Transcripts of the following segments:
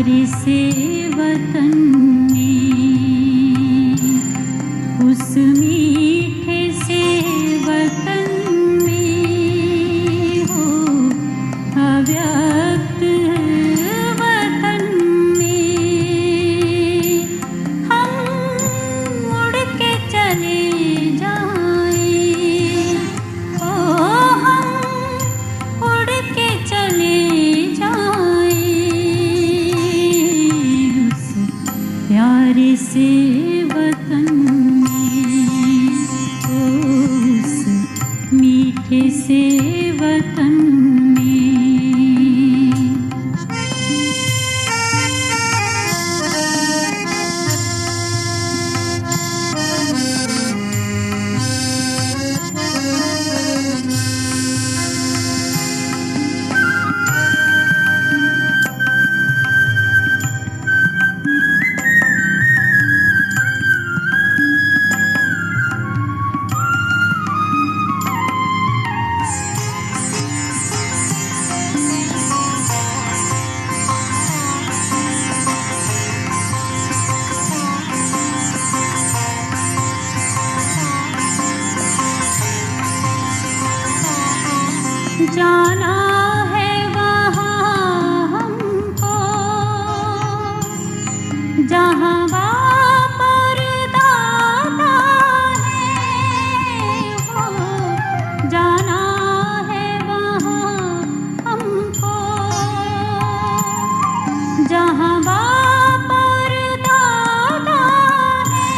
से वतन में, उस मीठे से वतन में हो अव्यक्त वतन में हम उड़ के चले जाएं। ओ हम उड़ के चले प्यारे से वतन में, उस मीठे से वतन में। जाना है वहाँ हमको जहाँ बाप और दादा है हो। जाना है वहाँ हमको जहाँ बाप और दादा है।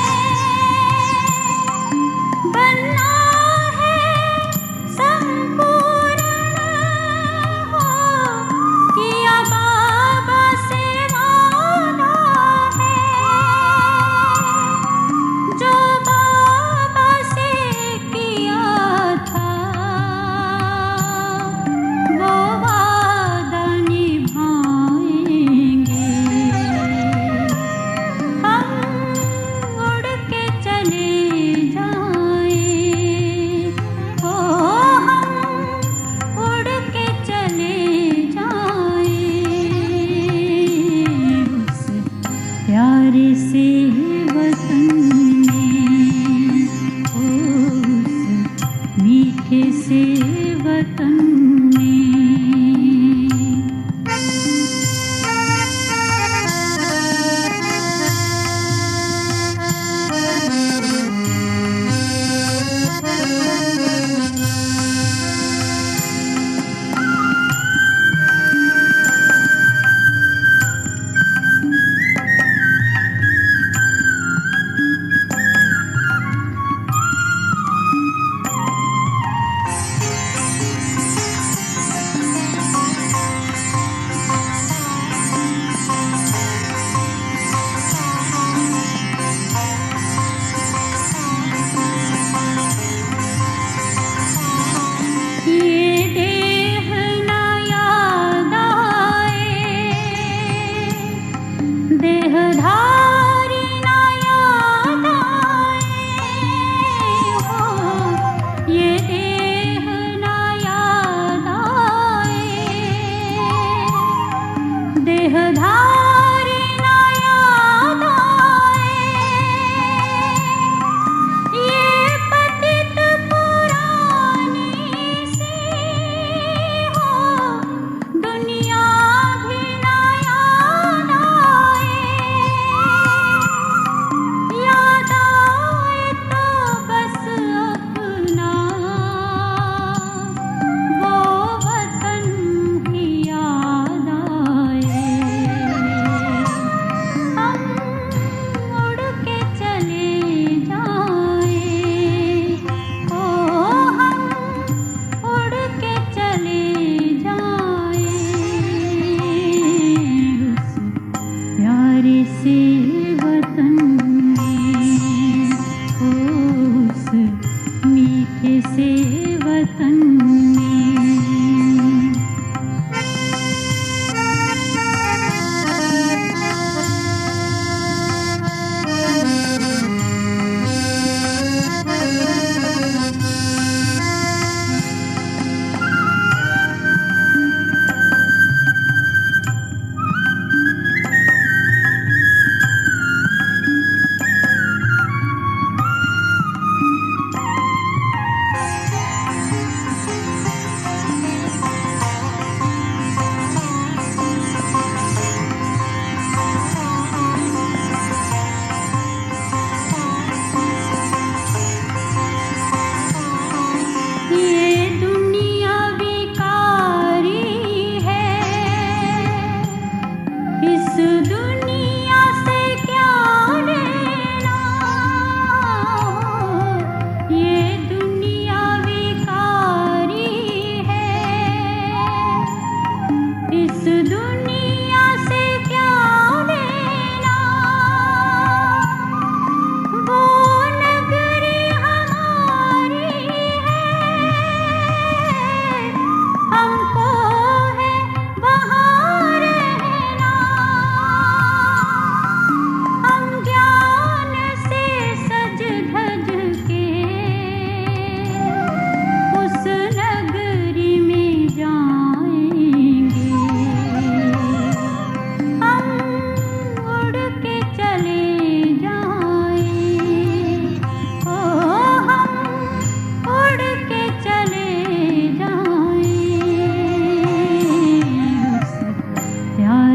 बनना प्यारे से वतन में, उस मीठे से वतन में। देहधारी ना याद आए हो, ये देह ना याद आए। देहधारी ना याद आए, ये पतित पुरानी सी हो दुनिया भी ना याद आए। याद आए तो बस अपना वो वतन ही याद आए।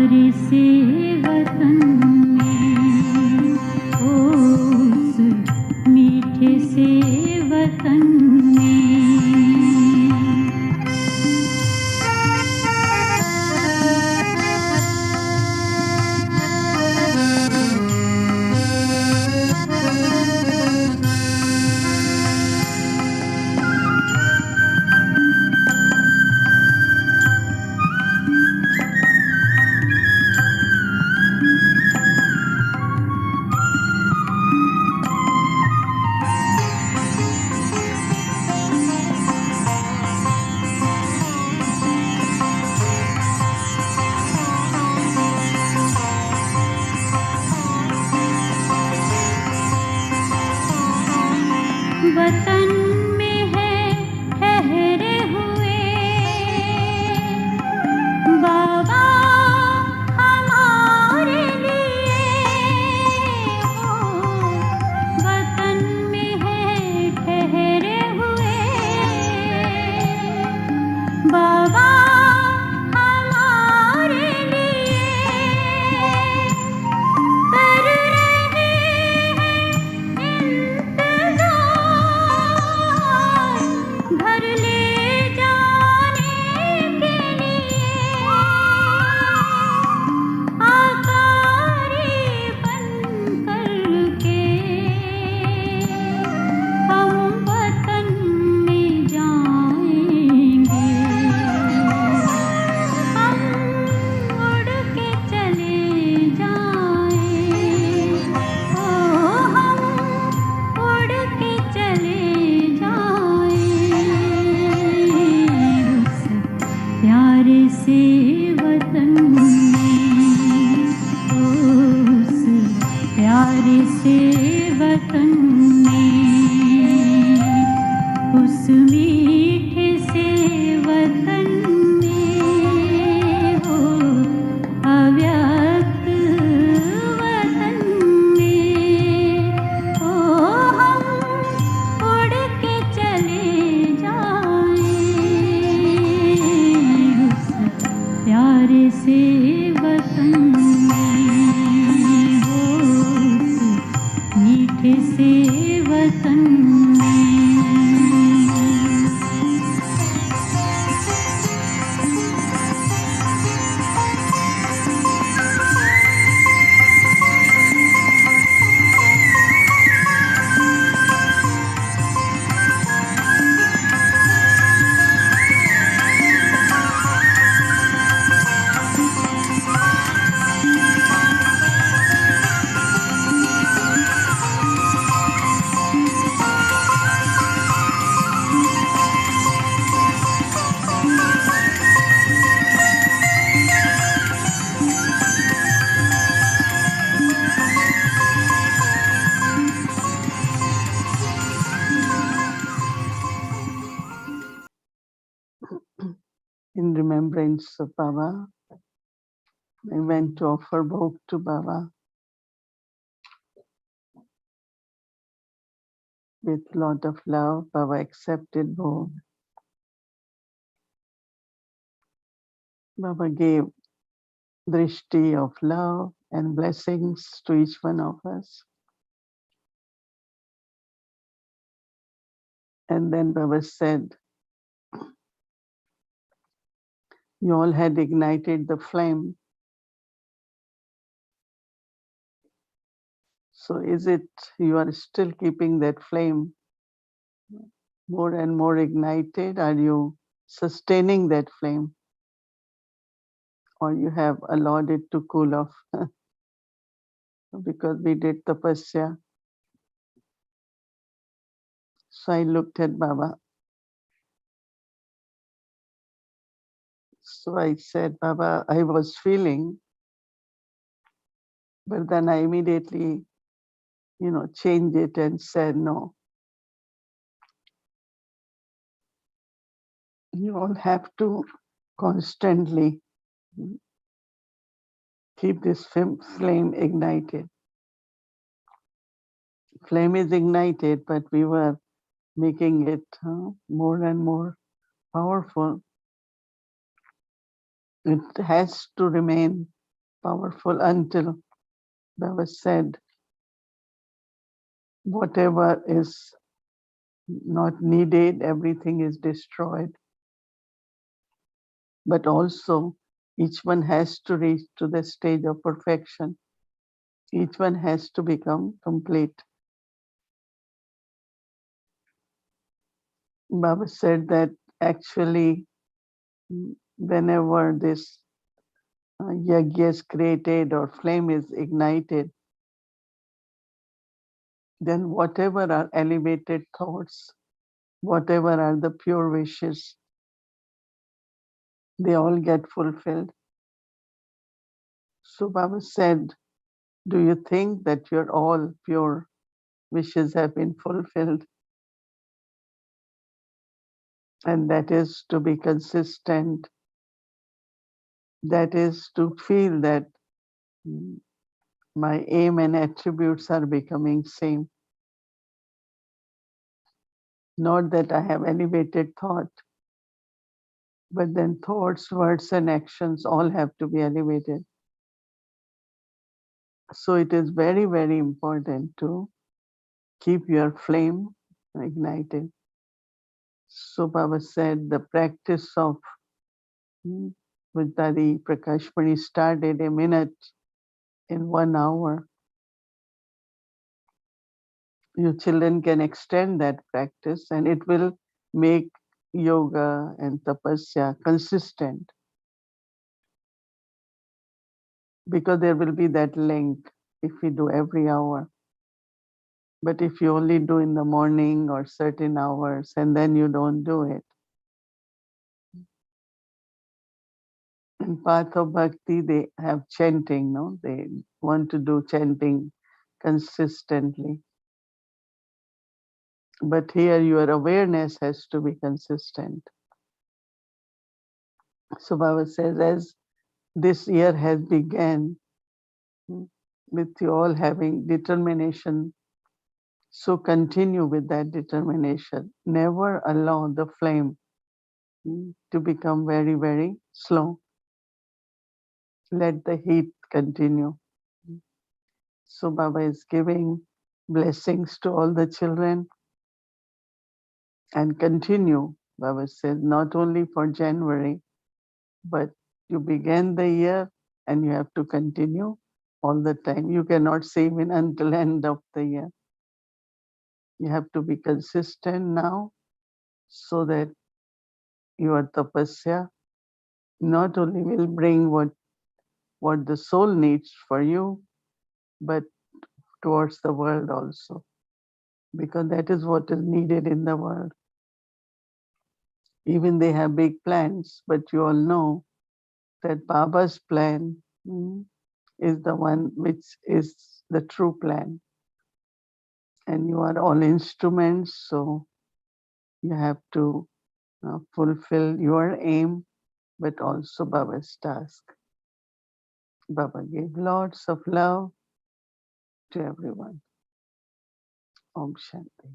प्यारे से वतन में, उस मीठे से वतन में। वतन में है ठहरे हुए बाबा हमारे लिए, हो वतन में है ठहरे हुए बाबा हमारे लिए, कर रहे हैं इंतजार घर ले जाने के लिए। आकारी बन करके हम वतन में जाएंगे, हम उड़ के चले जाएं, ओ हम उड़ के चले जाएं, उस प्यारे से वतन में, उस प्यारे से वतन में, उस मीठे से वतन में, हो अव्यक्त वतन में, ओ हम उड़ के चले जाएं, उस प्यारे से वतन में, हो उस मीठे से वतन में। In remembrance of Baba, I went to offer bhog to Baba with lot of love. Baba accepted bhog. Baba gave drishti of love and blessings to each one of us. And then Baba said, you all had ignited the flame. So is it you are still keeping that flame more and more ignited? Are you sustaining that flame? Or you have allowed it to cool off? Because we did tapasya. So I looked at Baba. So I said, Baba, I was feeling, but then I immediately, changed it and said, no. You all have to constantly keep this flame ignited. Flame is ignited, but we were making it more and more powerful. It has to remain powerful until Baba said, whatever is not needed, everything is destroyed. But also, each one has to reach to the stage of perfection. Each one has to become complete. Baba said that actually, whenever this yajna is created or flame is ignited, then whatever are elevated thoughts, whatever are the pure wishes, they all get fulfilled. So Baba said, do you think that your all pure wishes have been fulfilled? And that is to be consistent. That is to feel that my aim and attributes are becoming same. Not that I have elevated thought, but then thoughts, words, and actions all have to be elevated. So it is very, very important to keep your flame ignited. So Baba said the practice of Vittari Prakashmani started a minute in 1 hour. Your children can extend that practice and it will make yoga and tapasya consistent, because there will be that link if we do every hour. But if you only do in the morning or certain hours and then you don't do it, in path of bhakti they have chanting, no? They want to do chanting consistently. But here your awareness has to be consistent. So Baba says, as this year has begun with you all having determination, so continue with that determination. Never allow the flame to become very, very slow. Let the heat continue. So Baba is giving blessings to all the children and continue. Baba says, not only for January, but you began the year and you have to continue all the time. You cannot say even until end of the year. You have to be consistent now so that your tapasya not only will bring what the soul needs for you, but towards the world also, because that is what is needed in the world. Even they have big plans, but you all know that Baba's plan is the one which is the true plan. And you are all instruments, so you have to fulfill your aim, but also Baba's task. Baba gave lots of love to everyone. Om Shanti.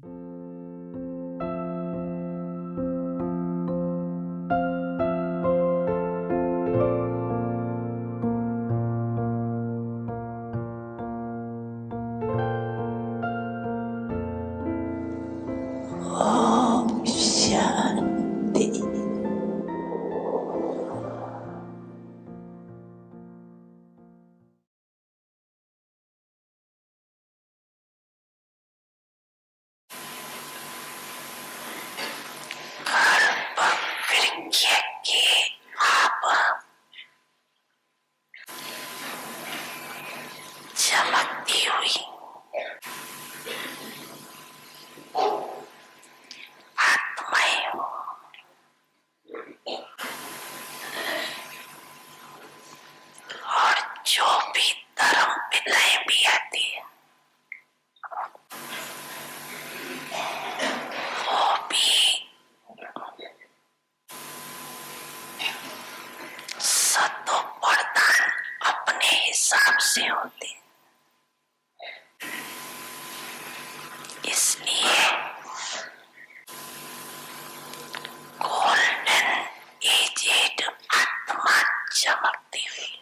Om Shanti. Kalpam Vrikyake Abha चमकती हुई आत्माएं हो, और जो भी धर्म विधाएं भी आती है वो भी सतो प्रधान अपने हिसाब से होते। इसलिए गोल्डन एजेड आत्मा चमकती हुई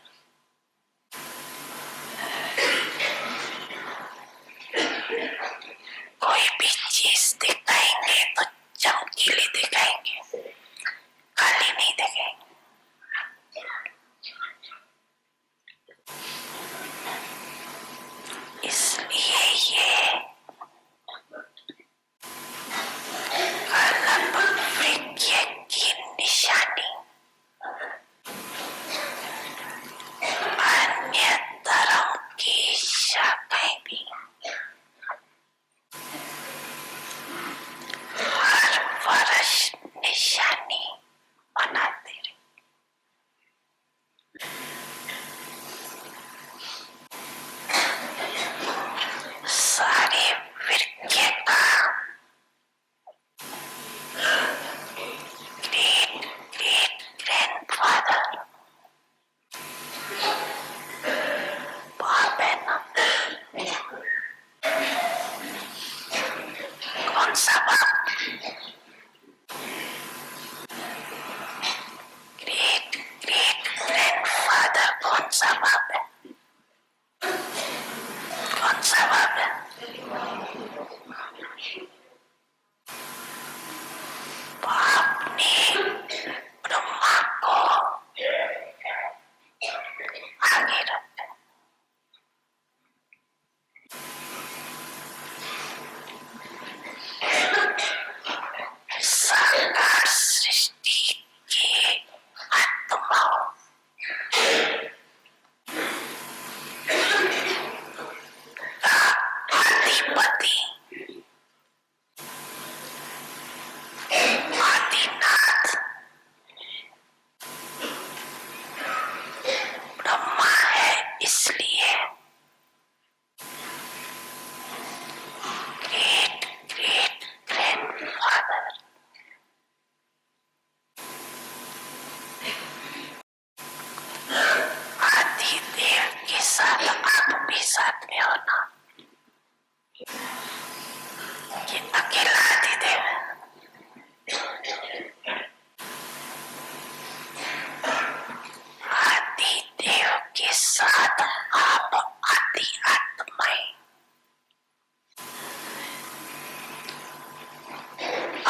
आप आदि आत्माएं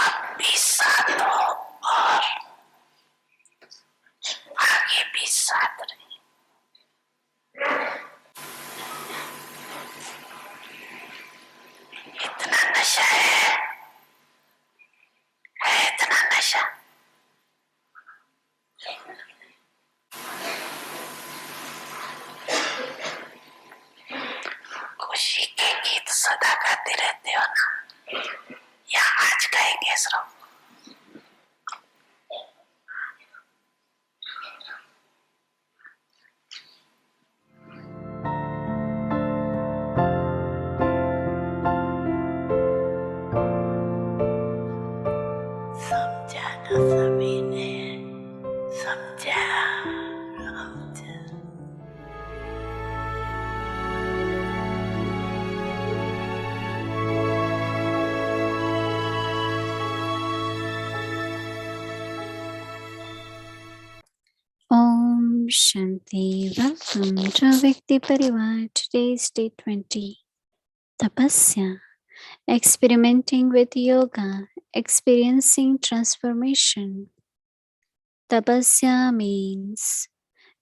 अब भी साथ हो और आगे भी साथ रहे। इतना नशा है इतना नशा। खुशी के गीत सदा गाते रहते हो ना, या आज गाएंगे सिर्फ? समझाना सभी ने समझा Om Shanti. Welcome to Vikti Parivar. Today is day 20. Tapasya. Experimenting with yoga. Experiencing transformation. Tapasya means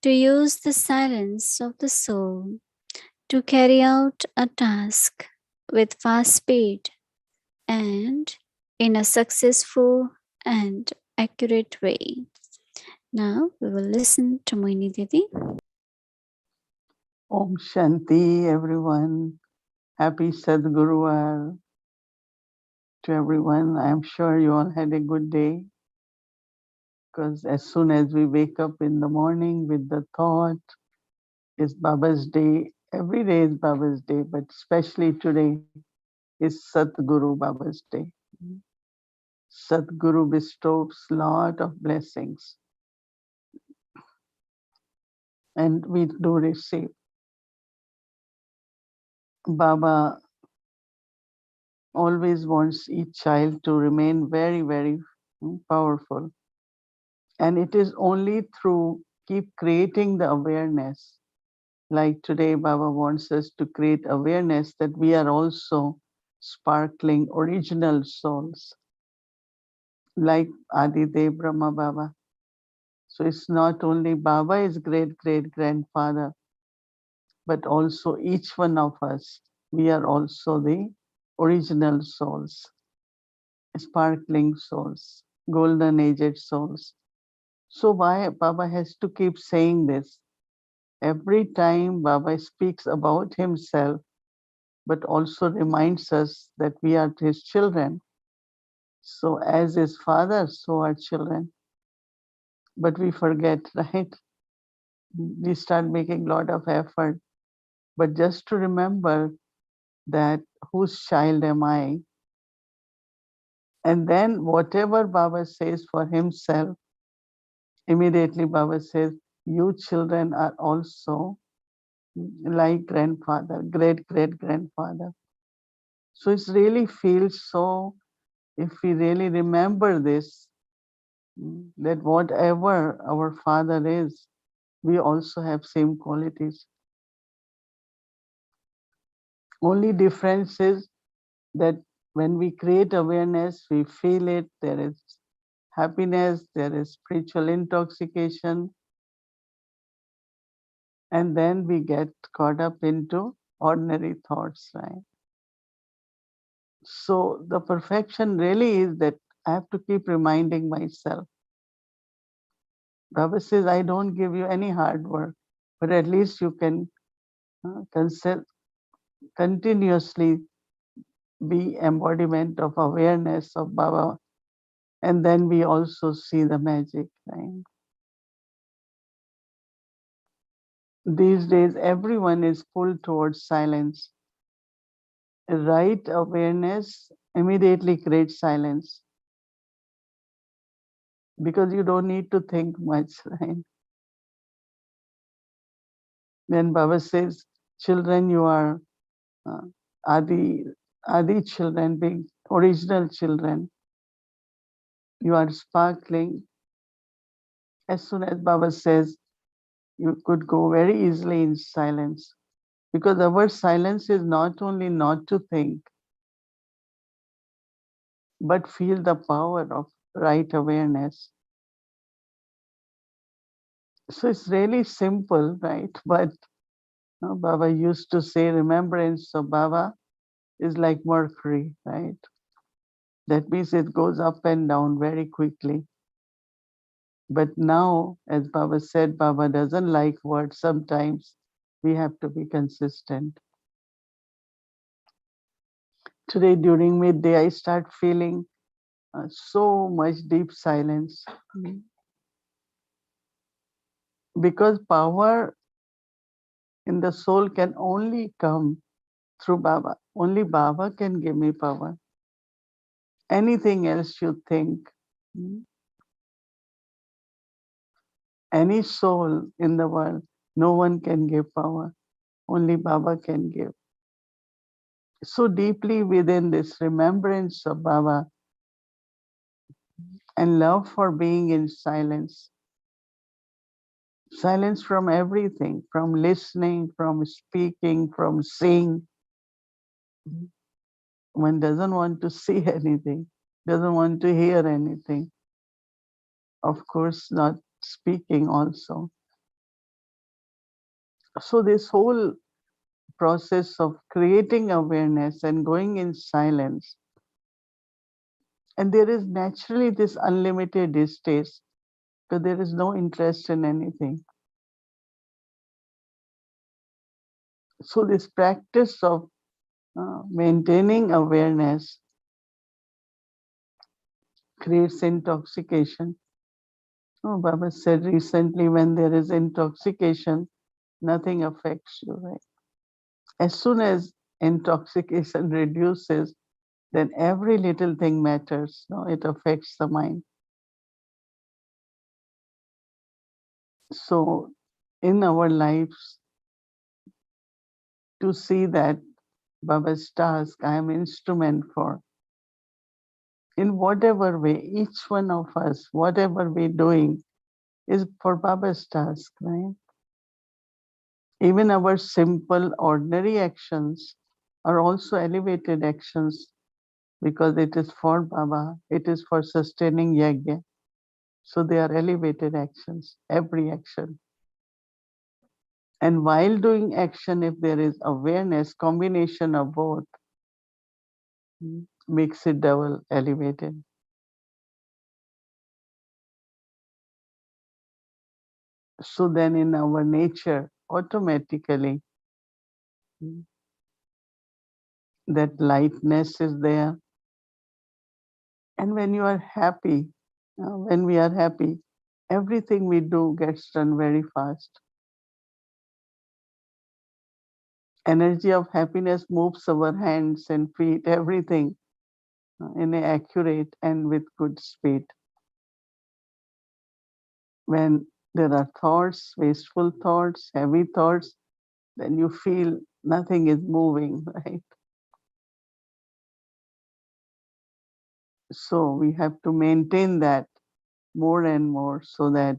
to use the silence of the soul to carry out a task with fast speed and in a successful and accurate way. Now we will listen to Mohini Didi. Om Shanti, everyone. Happy Sadguruvar to everyone. I'm sure you all had a good day, because as soon as we wake up in the morning with the thought, it's Baba's day. Every day is Baba's day, but especially today is Satguru Baba's day. Satguru bestows lot of blessings, and we do receive. Baba always wants each child to remain very, very powerful. And it is only through keep creating the awareness. Like today, Baba wants us to create awareness that we are also sparkling original souls, like Adidev Brahma Baba. So it's not only Baba is great-great-grandfather, but also each one of us, we are also the original souls, sparkling souls, golden aged souls. So why Baba has to keep saying this? Every time Baba speaks about himself, but also reminds us that we are his children. So as his father, so are children. But we forget, right? We start making a lot of effort. But just to remember that whose child am I? And then whatever Baba says for himself, immediately Baba says, you children are also like grandfather, great-great-grandfather. So it really feels so, if we really remember this, that whatever our father is, we also have same qualities. Only difference is that when we create awareness, we feel it, there is happiness, there is spiritual intoxication, and then we get caught up into ordinary thoughts, right? So the perfection really is that I have to keep reminding myself. Baba says, I don't give you any hard work, but at least you can continuously be embodiment of awareness of Baba, and then we also see the magic, right? These days, everyone is pulled towards silence. Right awareness immediately creates silence, because you don't need to think much, right? When Baba says, children, you are Adi children, big original children, you are sparkling. As soon as Baba says, You could go very easily in silence, because our silence is not only not to think, but feel the power of right awareness. So it's really simple, right? But Baba used to say remembrance of Baba is like mercury, right? That means it goes up and down very quickly. But now, as Baba said, Baba doesn't like words sometimes. We have to be consistent. Today during midday, I start feeling so much deep silence. Because power in the soul can only come through Baba. Only Baba can give me power. Anything else you think, any soul in the world, no one can give power. Only Baba can give. So deeply within this remembrance of Baba and love for being in silence. Silence from everything, from listening, from speaking, from seeing. One doesn't want to see anything, doesn't want to hear anything. Of course, not speaking also. So this whole process of creating awareness and going in silence, and there is naturally this unlimited distaste, because there is no interest in anything. So this practice of maintaining awareness creates intoxication. Oh, Baba said recently, when there is intoxication, nothing affects you, right? As soon as intoxication reduces, then every little thing matters. No, it affects the mind. So in our lives, to see that Baba's task I am instrument for, in whatever way, each one of us, whatever we're doing, is for Baba's task, right? Even our simple, ordinary actions are also elevated actions, because it is for Baba, it is for sustaining yajna. So they are elevated actions, every action. And while doing action, if there is awareness, combination of both makes it double elevated. So then in our nature, automatically, that lightness is there. And when you are happy, when we are happy, everything we do gets done very fast. Energy of happiness moves our hands and feet, everything in an accurate and with good speed. When there are thoughts, wasteful thoughts, heavy thoughts, then you feel nothing is moving, right? So we have to maintain that more and more, so that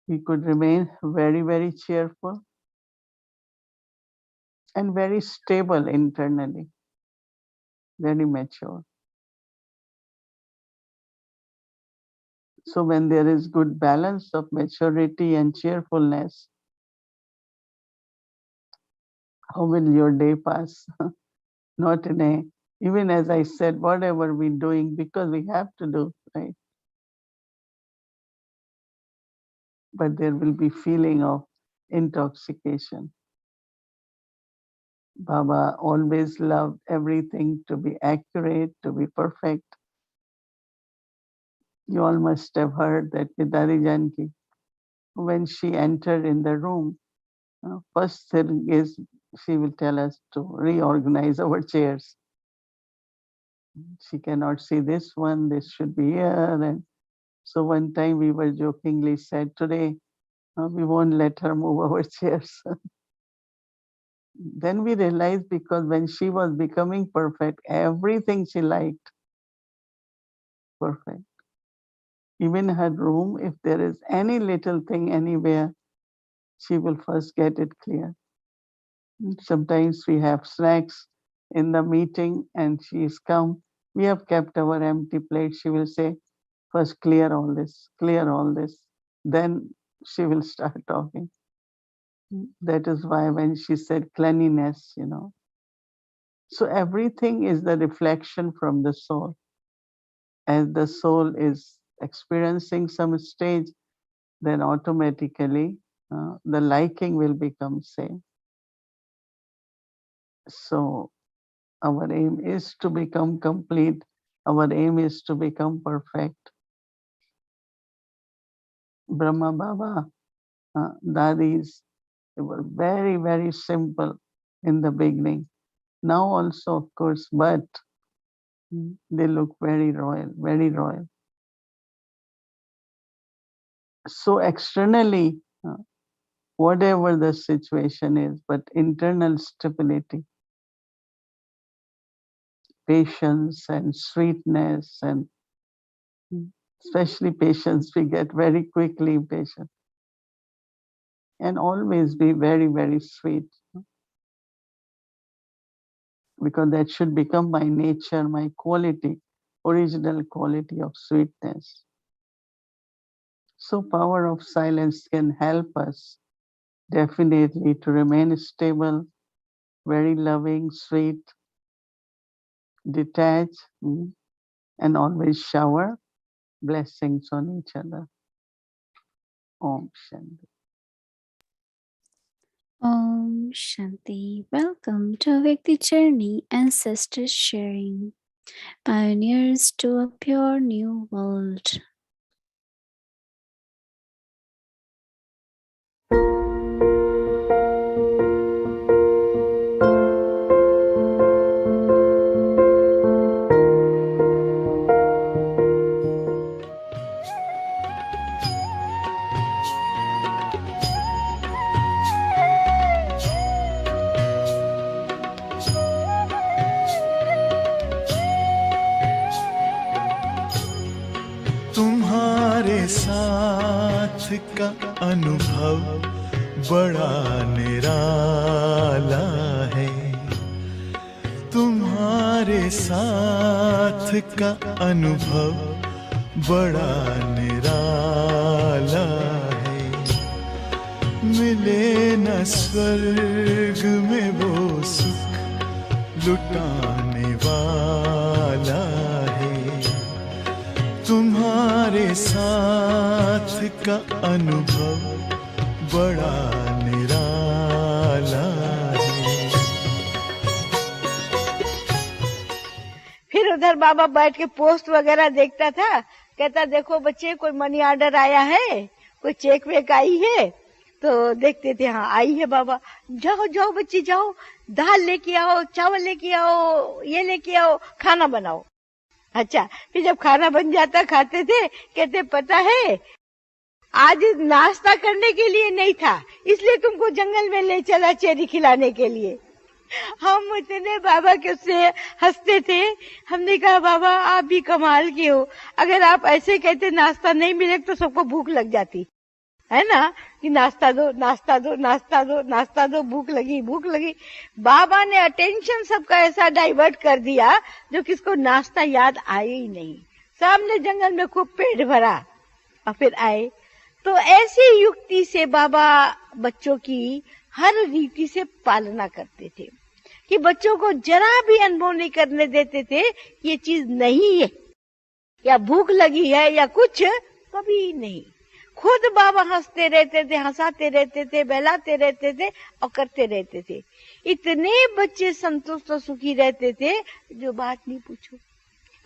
we could remain very, very cheerful and very stable internally, very mature. So when there is good balance of maturity and cheerfulness, how will your day pass? Not in a, even as I said, whatever we're doing, because we have to do, right? But there will be feeling of intoxication. Baba always loved everything to be accurate, to be perfect. You all must have heard that Vidari Janki, when she entered in the room, first thing is she will tell us to reorganize our chairs. She cannot see this one, this should be here. And so one time we were jokingly said, today we won't let her move our chairs. Then we realized, because when she was becoming perfect, everything she liked perfect. Even her room, if there is any little thing anywhere, she will first get it clear. Sometimes we have snacks in the meeting and she's come. We have kept our empty plate. She will say, first clear all this, clear all this. Then she will start talking. That is why when she said cleanliness, So everything is the reflection from the soul. As the soul is experiencing some stage, then automatically the liking will become same. So our aim is to become complete. Our aim is to become perfect. Brahma Baba, Dadis, they were very, very simple in the beginning. Now also, of course, but they look very royal, very royal. So externally, whatever the situation is, but internal stability, patience and sweetness, and especially patience, we get very quickly impatient. And always be very, very sweet. Because that should become my nature, my quality, original quality of sweetness. So power of silence can help us definitely to remain stable, very loving, sweet, detached, and always shower blessings on each other. Om Shanti. Om Shanti. Welcome to Awake the Journey, Ancestors Sharing, Pioneers to a Pure New World. तुम्हारे साथ का अनुभव बड़ा निराला है। तुम्हारे साथ का अनुभव बड़ा निराला है। मिले न स्वर्ग में वो सुख लुटाने वाला है। तुम्हारे साथ का अनुभव बड़ा निराला है। फिर उधर बाबा बैठ के पोस्ट वगैरह देखता था। कहता देखो बच्चे कोई मनी ऑर्डर आया है, कोई चेक वेक आई है। तो देखते थे हाँ आई है बाबा। जाओ जाओ बच्चे जाओ, दाल लेके आओ, चावल लेके आओ, ये लेके आओ, खाना बनाओ। अच्छा, फिर जब खाना बन जाता खाते थे। कहते पता है आज नाश्ता करने के लिए नहीं था, इसलिए तुमको जंगल में ले चला चेरी खिलाने के लिए। हम इतने बाबा के उससे हंसते थे। हमने कहा बाबा आप भी कमाल के हो, अगर आप ऐसे कहते नाश्ता नहीं मिले तो सबको भूख लग जाती है ना, कि नाश्ता दो नाश्ता दो नाश्ता दो नाश्ता दो, भूख लगी भूख लगी। बाबा ने अटेंशन सबका ऐसा डाइवर्ट कर दिया जो किसको नाश्ता याद आए ही नहीं। सामने जंगल में खूब पेट भरा और फिर आए। तो ऐसी युक्ति से बाबा बच्चों की हर रीति से पालना करते थे कि बच्चों को जरा भी अनुभव नहीं करने देते थे ये चीज नहीं है या भूख लगी है या कुछ, कभी नहीं। खुद बाबा हंसते रहते थे, हंसाते रहते थे, बहलाते रहते थे और करते रहते थे। इतने बच्चे संतुष्ट और सुखी रहते थे जो बात नहीं पूछो।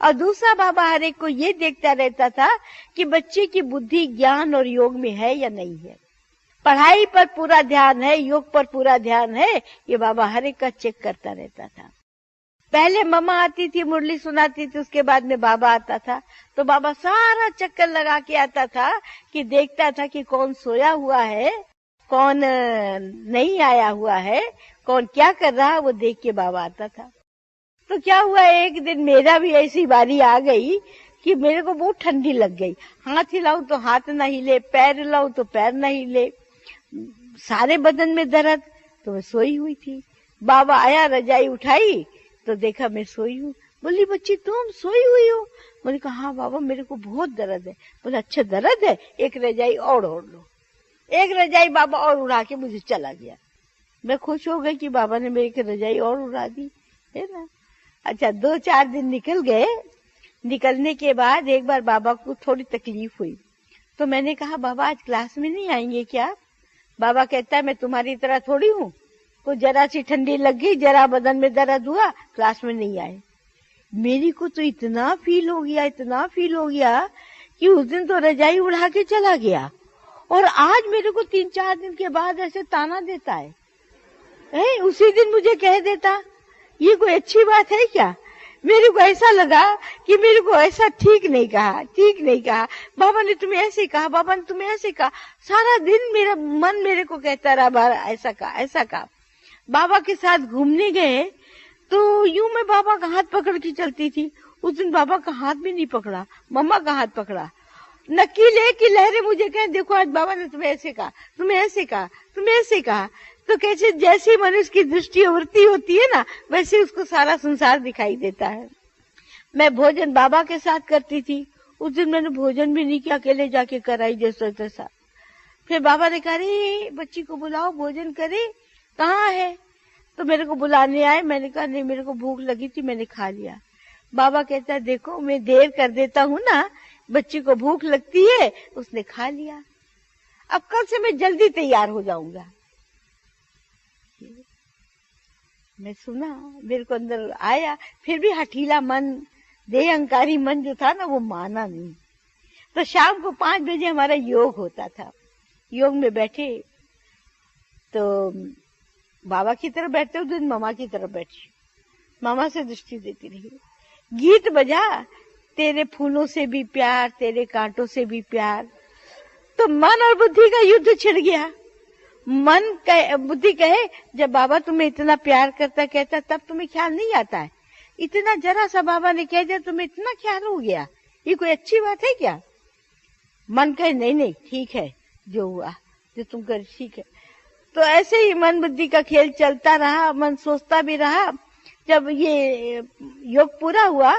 और दूसरा बाबा हर एक को ये देखता रहता था कि बच्चे की बुद्धि ज्ञान और योग में है या नहीं है। पढ़ाई पर पूरा ध्यान है, योग पर पूरा ध्यान है, ये बाबा हर एक का चेक करता रहता था। पहले मम्मा आती थी, मुरली सुनाती थी, उसके बाद में बाबा आता था। तो बाबा सारा चक्कर लगा के आता था कि देखता था कि कौन सोया हुआ है, कौन नहीं आया हुआ है, कौन क्या कर रहा है, वो देख के बाबा आता था। तो क्या हुआ, एक दिन मेरा भी ऐसी बारी आ गई कि मेरे को बहुत ठंडी लग गई। हाथ हिलाऊं तो हाथ ना हिले, पैर हिलाऊं तो पैर ना हिले, सारे बदन में दर्द। तो मैं सोई हुई थी। बाबा आया, रजाई उठाई तो देखा मैं सोई हूँ। बोली बच्ची तुम सोई हुई हो? मैंने कहा हाँ बाबा मेरे को बहुत दर्द है। बोले अच्छा दर्द है, एक रजाई और ओढ़ लो। एक रजाई बाबा और उड़ा के मुझे चला गया। मैं खुश हो गई कि बाबा ने मेरी एक रजाई और उड़ा दी, है ना। अच्छा 2-4 दिन निकल गए। निकलने के बाद एक बार बाबा को थोड़ी तकलीफ हुई, तो मैंने कहा बाबा आज क्लास में नहीं आएंगे क्या? बाबा कहता है मैं तुम्हारी तरह थोड़ी हूँ, को जरा सी ठंडी लग गई, जरा बदन में दर्द हुआ, क्लास में नहीं आए। मेरी को तो इतना फील हो गया, इतना फील हो गया कि उस दिन तो रजाई उड़ा के चला गया, और आज मेरे को 3-4 दिन के बाद ऐसे ताना देता है। उसी दिन मुझे कह देता, ये कोई अच्छी बात है क्या? मेरे को ऐसा लगा कि मेरे को ऐसा ठीक नहीं कहा, ठीक नहीं कहा। बाबा ने तुम्हें ऐसे कहा, बाबा ने तुम्हें ऐसे कहा। सारा दिन मेरा मन मेरे को कहता रहा ऐसा कहा, ऐसा कहा। बाबा के साथ घूमने गए तो यूं मैं बाबा का हाथ पकड़ के चलती थी। उस दिन बाबा का हाथ भी नहीं पकड़ा, मम्मा का हाथ पकड़ा। नकीले की लहरें मुझे कहे देखो आज बाबा ने तुम्हें ऐसे कहा, तुम्हें ऐसे कहा, तुम्हें ऐसे कहा। तो कैसे जैसी मनुष्य की दृष्टि वृत्ति होती है ना, वैसे उसको सारा संसार दिखाई देता है। मैं भोजन बाबा के साथ करती थी। उस दिन मैंने भोजन भी नहीं किया, अकेले जाके कराई जैसा तैसा। फिर बाबा ने कहा रे बच्ची को बुलाओ भोजन करे, कहाँ है? तो मेरे को बुलाने आए। मैंने कहा नहीं मेरे को भूख लगी थी, मैंने खा लिया। बाबा कहता है देखो मैं देर कर देता हूँ ना, बच्ची को भूख लगती है, उसने खा लिया। अब कल से मैं जल्दी तैयार हो जाऊंगा। मैं सुना, मेरे को अंदर आया, फिर भी हठीला मन, देह अहंकारी मन जो था ना, वो माना नहीं। तो शाम को 5 बजे हमारा योग होता था। योग में बैठे तो बाबा की तरफ बैठते, उस दिन मामा की तरफ बैठी। मामा से दृष्टि देती रही। गीत बजा, तेरे फूलों से भी प्यार, तेरे कांटों से भी प्यार। तो मन और बुद्धि का युद्ध छिड़ गया। बुद्धि कहे जब बाबा तुम्हें इतना प्यार करता कहता तब तुम्हें ख्याल नहीं आता है, इतना जरा सा बाबा ने कह दिया तुम्हें इतना ख्याल हो गया, ये कोई अच्छी बात है क्या? मन कहे नहीं नहीं ठीक है, जो हुआ जो तुम कर ठीक है। तो ऐसे ही मन बुद्धि का खेल चलता रहा, मन सोचता भी रहा। जब ये योग पूरा हुआ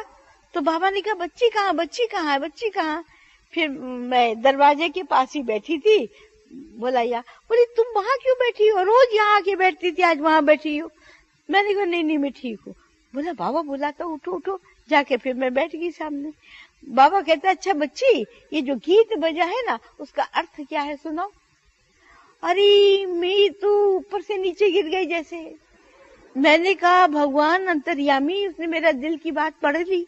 तो बाबा ने कहा बच्ची कहाँ, बच्ची कहाँ है, बच्ची कहाँ? फिर मैं दरवाजे के पास ही बैठी थी। बोला या, बोली तुम वहां क्यों बैठी हो? रोज यहाँ आके बैठती थी, आज वहां बैठी हो। मैंने कहा नहीं नहीं मैं ठीक हूँ। बोला बाबा बुलाता, उठो उठो। जाके फिर मैं बैठ गई सामने। बाबा कहता अच्छा बच्ची ये जो गीत बजा है ना उसका अर्थ क्या है सुनाओ। अरे मैं तो ऊपर से नीचे गिर गई जैसे। मैंने कहा भगवान अंतर्यामी, उसने मेरा दिल की बात पढ़ ली।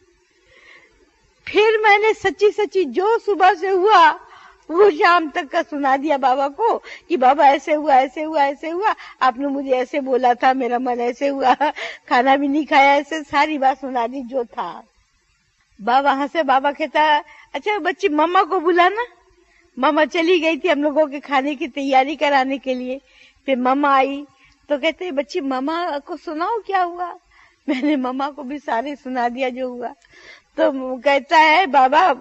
फिर मैंने सच्ची सच्ची जो सुबह से हुआ वो शाम तक का सुना दिया बाबा को कि बाबा ऐसे हुआ, ऐसे हुआ, ऐसे हुआ, आपने मुझे ऐसे बोला था, मेरा मन ऐसे हुआ, खाना भी नहीं खाया, ऐसे सारी बात सुना दी जो था। बाबा हंसे। बाबा कहता अच्छा बच्ची मम्मा को बुलाना। मम्मा चली गई थी हम लोगों के खाने की तैयारी कराने के लिए। फिर मम्मा आई तो कहते बच्ची मम्मा को सुनाओ क्या हुआ। मैंने मम्मा को भी सारे सुना दिया जो हुआ। तो कहता है बाबा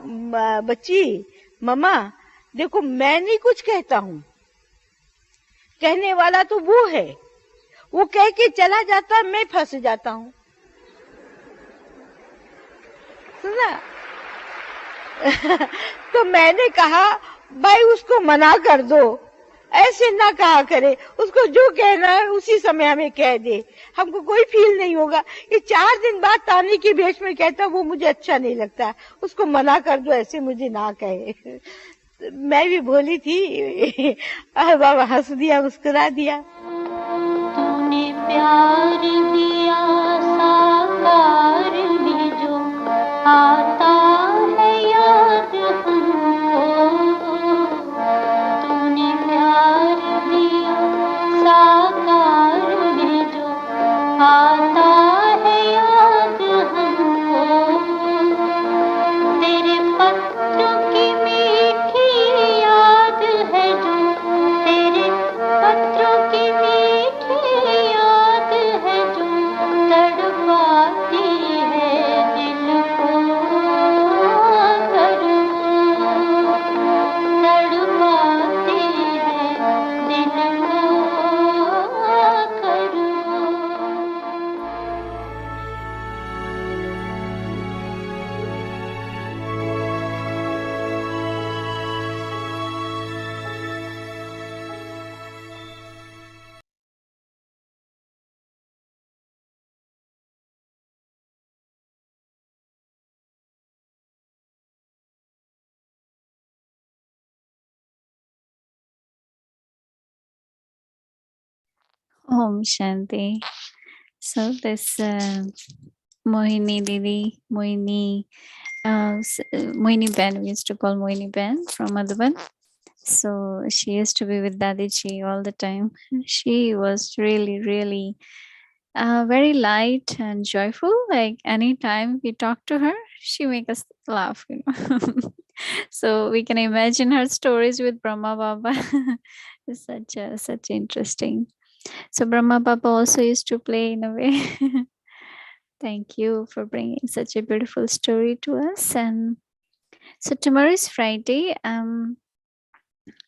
बच्ची मम्मा देखो मैं नहीं कुछ कहता हूँ, कहने वाला तो वो है, वो कह के चला जाता है, मैं फंस जाता हूँ। सुना? तो मैंने कहा भाई उसको मना कर दो, ऐसे ना कहा करे, उसको जो कहना है उसी समय हमें कह दे, हमको कोई फील नहीं होगा। ये 4 दिन बाद ताने की भेष में कहता वो मुझे अच्छा नहीं लगता, उसको मना कर दो, ऐसे मुझे ना कहे। मैं भी बोली थी। बाबा हंस दिया, मुस्कुरा दिया। तूने प्यार दिया साकार में जो आता है याद हमको, तूने प्यार दिया साकार में जो आता है याद हमको, तेरे पत्रों की मीठी याद है जो, तेरे पत्रों की मीठी याद है जो तड़पाती है दिल को। Om Shanti. So this Mohini Didi, Mohini Ben, we used to call Mohini Ben from Madhuban. So she used to be with Dadiji all the time. She was really, really very light and joyful. Like anytime we talk to her, she make us laugh, you know. So we can imagine her stories with Brahma Baba. It's such interesting. So Brahma Baba also used to play in a way. Thank you for bringing such a beautiful story to us. And so tomorrow is Friday. I'm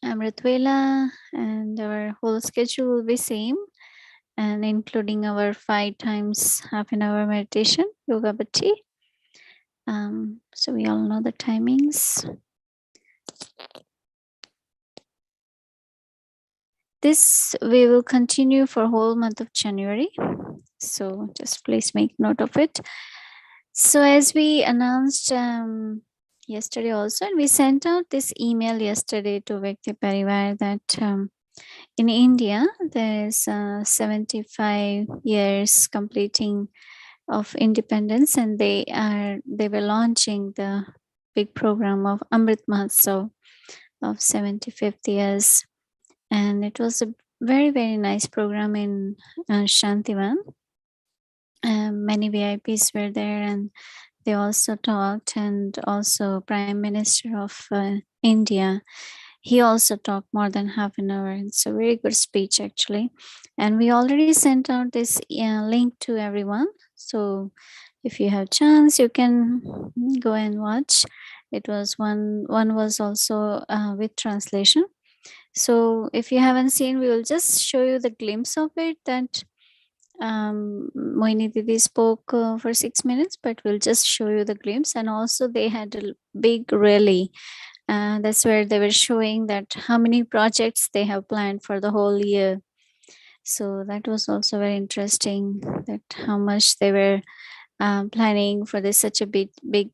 Ritwela, and our whole schedule will be same, and including our 5 times half an hour meditation, yoga bhatti. So we all know the timings. This we will continue for whole month of January. So just please make note of it. So as we announced yesterday also, and we sent out this email yesterday to Vyakti Parivar that in India there is 75 years completing of independence, and they were launching the big program of Amrit Mahotsav of 75th years, and it was a very, very nice program in Shantivan. Many VIPs were there, and they also talked, and also Prime Minister of India, he also talked more than half an hour. It's a very good speech actually, and we already sent out this link to everyone. So if you have chance, you can go and watch. It was one was also with translation. So if you haven't seen, we will just show you the glimpse of it, that Mohini Didi spoke for 6 minutes, but we'll just show you the glimpse. And also they had a big rally. That's where they were showing that how many projects they have planned for the whole year. So that was also very interesting, that how much they were planning for this such a big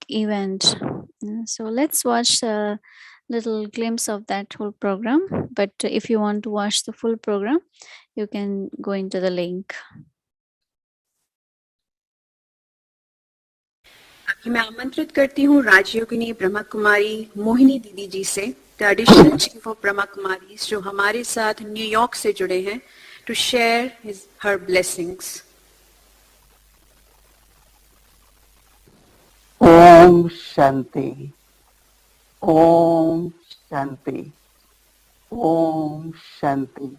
event. So let's watch a little glimpse of that whole program. But if you want to watch the full program, you can go into the link. मैं आमंत्रित करती हूँ राजयोगिनी ब्रह्मा कुमारी मोहिनी दीदी जी से, the additional chief of Brahma Kumaris, जो हमारे साथ New York से जुड़े हैं, to share her blessings. Om Shanti, Om Shanti, Om Shanti.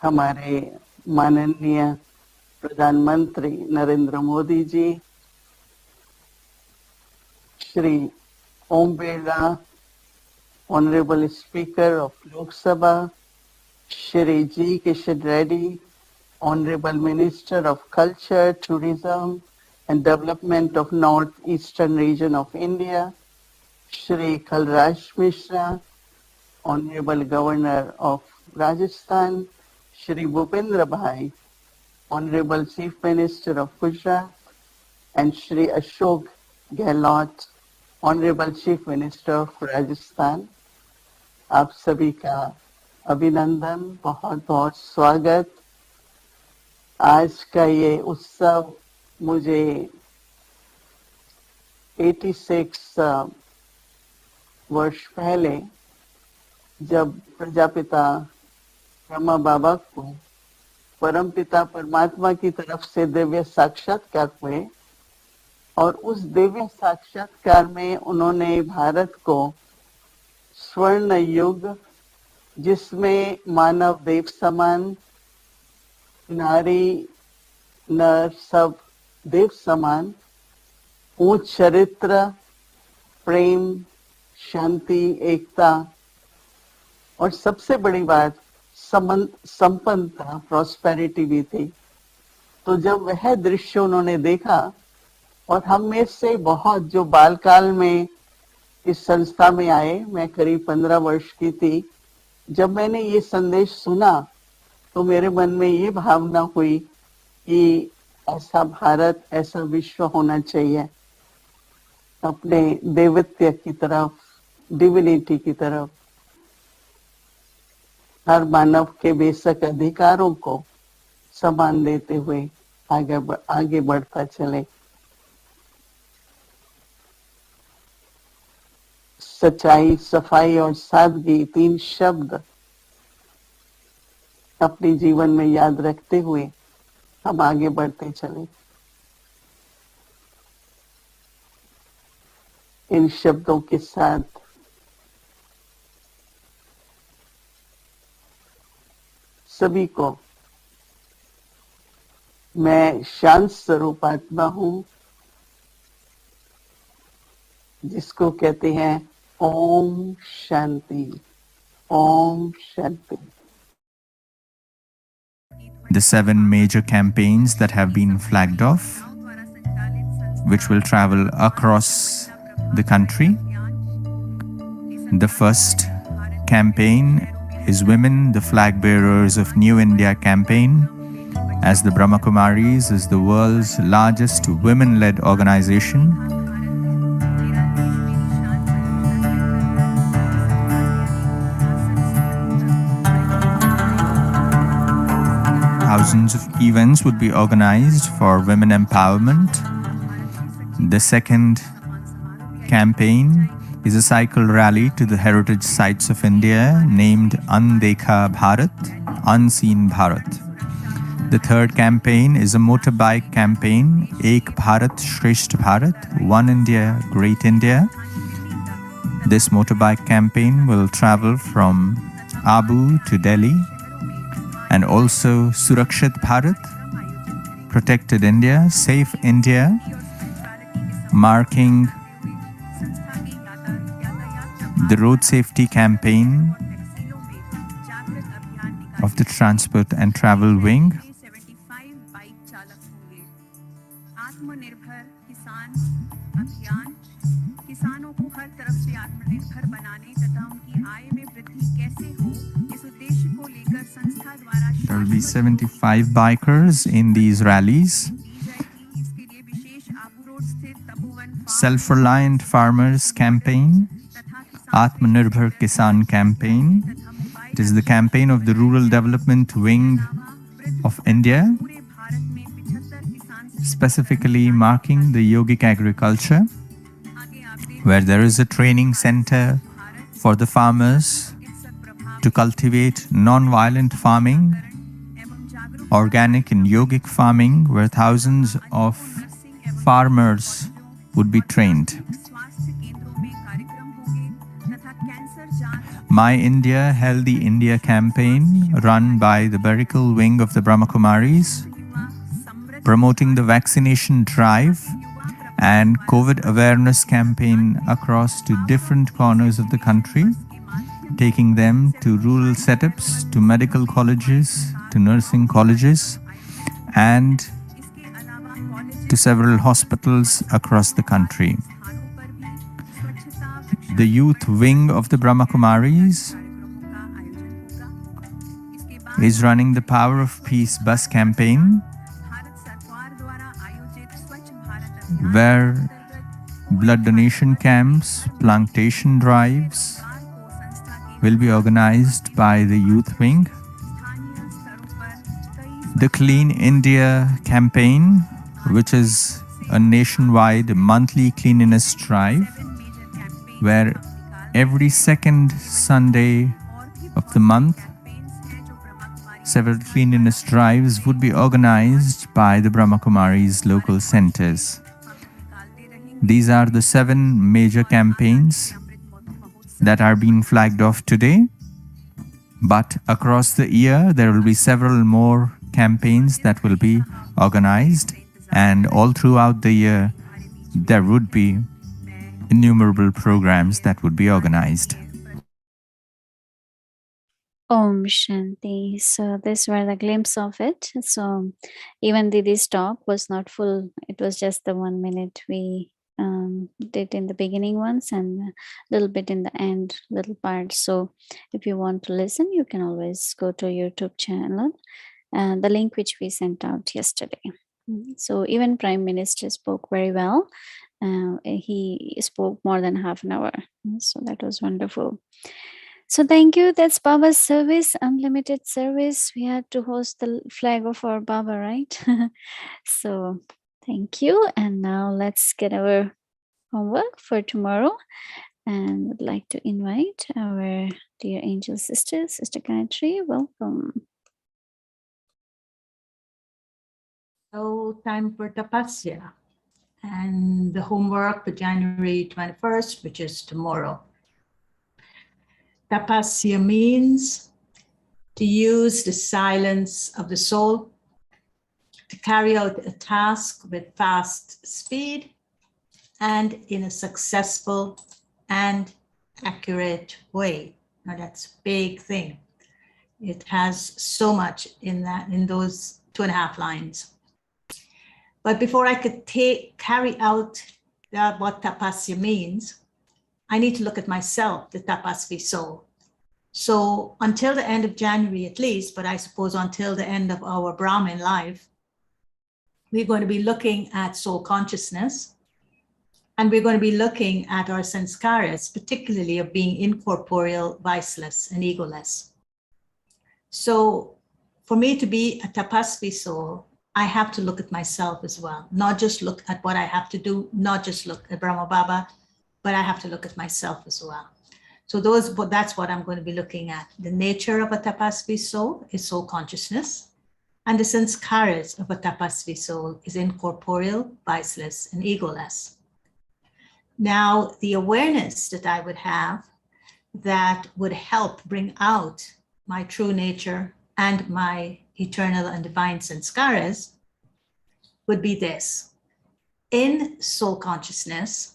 हमारे माननीय प्रधानमंत्री Narendra Modi ji, Shri Om Birla, honourable speaker of Lok Sabha, Shri G Kishan Reddy, honourable minister of culture, tourism and Development of North-Eastern Region of India, Shri Kalraj Mishra, Honorable Governor of Rajasthan, Shri Bhupendra Bhai, Honorable Chief Minister of Gujarat, and Shri Ashok Gehlot, Honorable Chief Minister of Rajasthan. आप सभी का अभिनंदन, बहुत बहुत स्वागत. आज का ये उत्सव मुझे 86 वर्ष पहले, जब प्रजापिता ब्रह्मा बाबा को परमपिता परमात्मा की तरफ से दिव्य साक्षात्कार हुए, और उस दिव्य साक्षात्कार में उन्होंने भारत को स्वर्ण युग, जिसमें मानव देव समान, नारी नर सब देव समान, उच्च चरित्र, प्रेम, शांति, एकता, और सबसे बड़ी बात संपन्नता, प्रॉस्पेरिटी भी थी. तो जब वह दृश्य उन्होंने देखा, और हम में से बहुत जो बालकाल में इस संस्था में आए, मैं करीब 15 वर्ष की थी, जब मैंने ये संदेश सुना तो मेरे मन में ये भावना हुई कि ऐसा भारत, ऐसा विश्व होना चाहिए, अपने देवत्व की तरफ, डिविनिटी की तरफ, हर मानव के बेसिक अधिकारों को सम्मान देते हुए आगे बढ़ता चले। सच्चाई, सफाई और सादगी, 3 शब्द अपने जीवन में याद रखते हुए हम आगे बढ़ते चले। इन शब्दों के साथ सभी को मैं शांत स्वरूप आत्मा हूं, जिसको कहते हैं ओम शांति। ओम शांति। The 7 major campaigns that have been flagged off, which will travel across the country. The first campaign is Women, the Flag Bearers of New India campaign, as the Brahma Kumaris is the world's largest women-led organization. Thousands of events would be organized for women empowerment. The second campaign is a cycle rally to the heritage sites of India named Undekha Bharat, Unseen Bharat. The third campaign is a motorbike campaign, Ek Bharat Shresth Bharat, One India, Great India. This motorbike campaign will travel from Abu to Delhi, and also Surakshit Bharat, Protected India, Safe India, marking the road safety campaign of the Transport and Travel Wing. There will be 75 bikers in these rallies. Self-Reliant Farmers Campaign, Atmanirbhar Kisan Campaign. It is the campaign of the Rural Development Wing of India, specifically marking the yogic agriculture, where there is a training center for the farmers to cultivate non-violent farming, organic and yogic farming, where thousands of farmers would be trained. My India, Healthy India campaign, run by the Barical wing of the Brahma Kumaris, promoting the vaccination drive and COVID awareness campaign across to different corners of the country, taking them to rural setups, to medical colleges, to nursing colleges, and to several hospitals across the country. The youth wing of the Brahma Kumaris is running the Power of Peace bus campaign, where blood donation camps, plantation drives will be organized by the youth wing. The Clean India campaign, which is a nationwide monthly cleanliness drive, where every second Sunday of the month, several cleanliness drives would be organized by the Brahma Kumaris local centers. These are the 7 major campaigns that are being flagged off today. But across the year, there will be several more campaigns that will be organized, and all throughout the year, there would be innumerable programs that would be organized. Om Shanti. So this were the glimpse of it. So even Didi's talk was not full. It was just the 1 minute we did in the beginning once and a little bit in the end, little part. So if you want to listen, you can always go to YouTube channel and the link which we sent out yesterday. So even Prime Minister spoke very well. He spoke more than half an hour. So that was wonderful. So thank you. That's Baba's service, unlimited service. We had to host the flag of our Baba, right? So thank you. And now let's get our homework for tomorrow. And would like to invite our dear angel sister, Sister Gayatri. Welcome. So time for Tapasya and the homework for January 21st, which is tomorrow. Tapasya means to use the silence of the soul to carry out a task with fast speed and in a successful and accurate way. Now that's a big thing. It has so much in those 2.5 lines. But before I could carry out what Tapasya means, I need to look at myself, the Tapasvi soul. So until the end of January at least, but I suppose until the end of our Brahmin life, we're going to be looking at soul consciousness, and we're going to be looking at our sanskaras, particularly of being incorporeal, viceless, and egoless. So for me to be a Tapasvi soul, I have to look at myself as well, not just look at what I have to do, not just look at Brahma Baba, but I have to look at myself as well. So that's what I'm going to be looking at. The nature of a Tapasvi soul is soul consciousness, and the sanskaras of a Tapasvi soul is incorporeal, viceless, and egoless. Now, the awareness that I would have that would help bring out my true nature and my eternal and divine sanskaras would be this. In soul consciousness,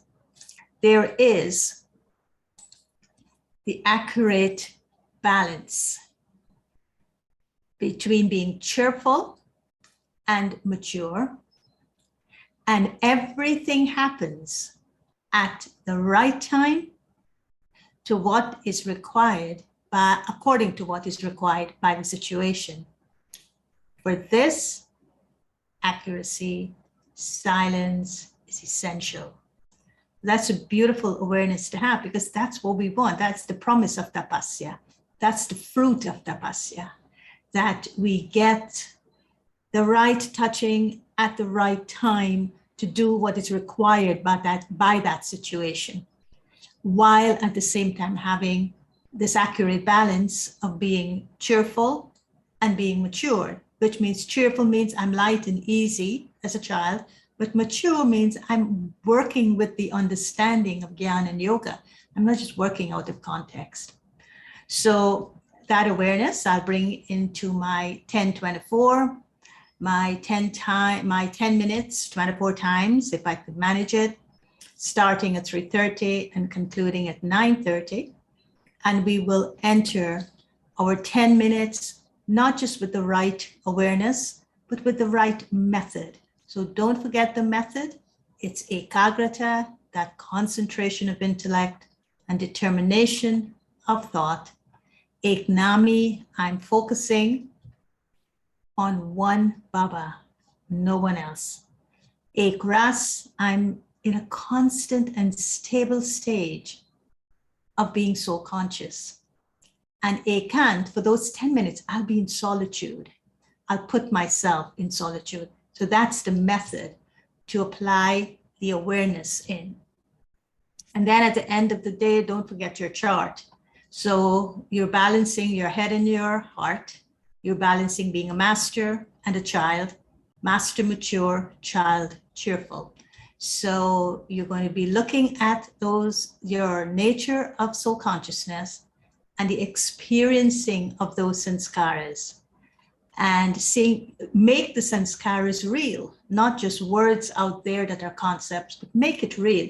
there is the accurate balance between being cheerful and mature, and everything happens at the right time to what is required according to what is required by the situation. For this, accuracy, silence is essential. That's a beautiful awareness to have, because that's what we want. That's the promise of Tapasya. That's the fruit of Tapasya, that we get the right touching at the right time to do what is required by that situation, while at the same time having this accurate balance of being cheerful and being mature, which means cheerful means I'm light and easy as a child, but mature means I'm working with the understanding of Jnana and Yoga. I'm not just working out of context. So that awareness I'll bring into my 10-24, my 10 minutes, 24 times, if I could manage it, starting at 3:30 and concluding at 9:30. And we will enter our 10 minutes, not just with the right awareness, but with the right method. So don't forget the method. It's ekagrata, that concentration of intellect and determination of thought. Eknami, I'm focusing on one Baba, no one else. Ekras, I'm in a constant and stable stage of being soul conscious. And ekant, for those 10 minutes, I'll be in solitude. I'll put myself in solitude. So that's the method to apply the awareness in. And then at the end of the day, don't forget your chart. So you're balancing your head and your heart. You're balancing being a master and a child, master mature, child cheerful. So you're going to be looking at your nature of soul consciousness and the experiencing of those sanskaras, and make the sanskaras real, not just words out there that are concepts, but make it real.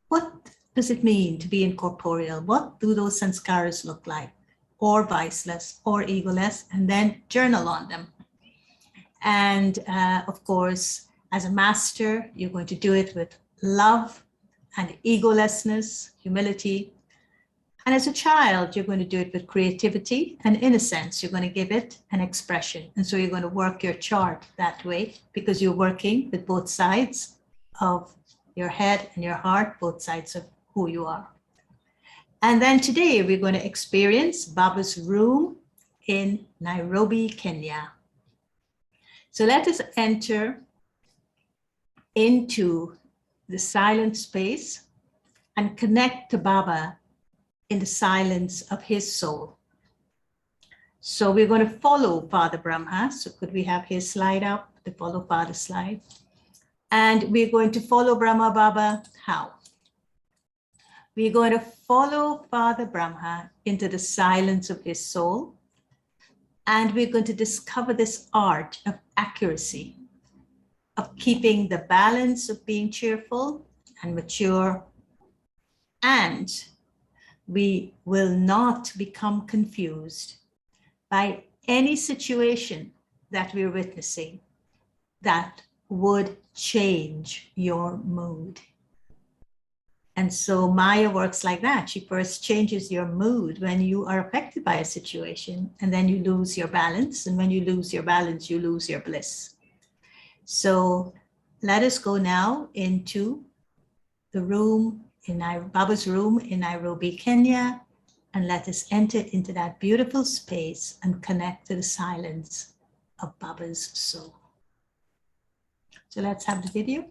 What does it mean to be incorporeal? What do those sanskaras look like? Or viceless or egoless, and then journal on them. And of course, as a master, you're going to do it with love and egolessness, humility. And as a child, you're going to do it with creativity and innocence. You're going to give it an expression. And so you're going to work your chart that way, because you're working with both sides of your head and your heart, both sides of who you are. And then today we're going to experience Baba's room in Nairobi, Kenya. So let us enter into the silent space and connect to Baba in the silence of his soul. So we're going to follow Father Brahma. So could we have his slide up to follow Father's slide? And we're going to follow Brahma Baba. How? We're going to follow Father Brahma into the silence of his soul. And we're going to discover this art of accuracy, of keeping the balance of being cheerful and mature. And we will not become confused by any situation that we're witnessing that would change your mood. And so Maya works like that. She first changes your mood when you are affected by a situation, and then you lose your balance. And when you lose your balance, you lose your bliss. So let us go now into the room, Baba's room in Nairobi, Kenya, and let us enter into that beautiful space and connect to the silence of Baba's soul. So let's have the video.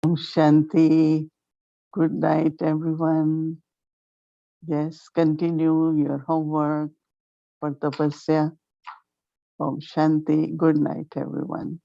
Om Shanti. Good night, everyone. Yes, continue your homework for Tapasya. Om Shanti. Good night, everyone.